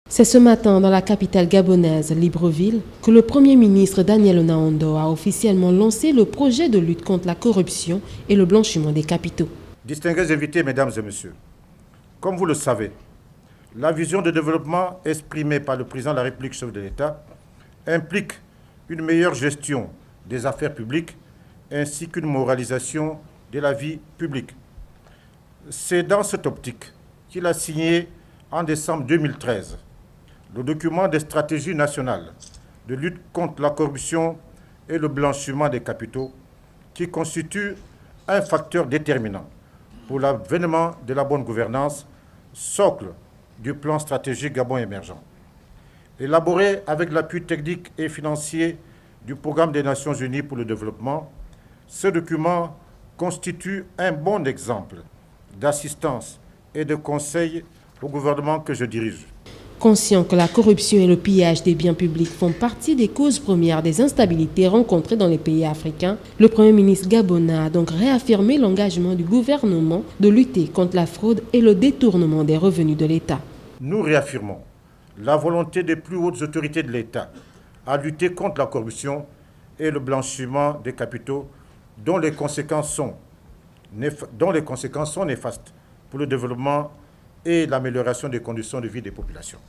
C'est ce matin dans la capitale gabonaise, Libreville, que le Premier ministre Daniel Onaondo a officiellement lancé le projet de lutte contre la corruption et le blanchiment des capitaux. Distingués invités, mesdames et messieurs, comme vous le savez, la vision de développement exprimée par le président de la République, chef de l'État, implique une meilleure gestion des affaires publiques ainsi qu'une moralisation de la vie publique. C'est dans cette optique qu'il a signé en décembre 2013 le document des stratégies nationales de lutte contre la corruption et le blanchiment des capitaux qui constitue un facteur déterminant pour l'avènement de la bonne gouvernance, socle du plan stratégique Gabon émergent. Élaboré avec l'appui technique et financier du Programme des Nations Unies pour le développement, ce document constitue un bon exemple d'assistance et de conseil au gouvernement que je dirige. Conscient que la corruption et le pillage des biens publics font partie des causes premières des instabilités rencontrées dans les pays africains, le Premier ministre gabonais a donc réaffirmé l'engagement du gouvernement de lutter contre la fraude et le détournement des revenus de l'État. Nous réaffirmons la volonté des plus hautes autorités de l'État à lutter contre la corruption et le blanchiment des capitaux dont les conséquences sont néfastes pour le développement et l'amélioration des conditions de vie des populations.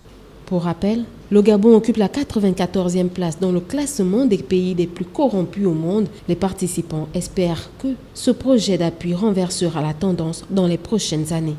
Pour rappel, le Gabon occupe la 94e place dans le classement des pays les plus corrompus au monde. Les participants espèrent que ce projet d'appui renversera la tendance dans les prochaines années.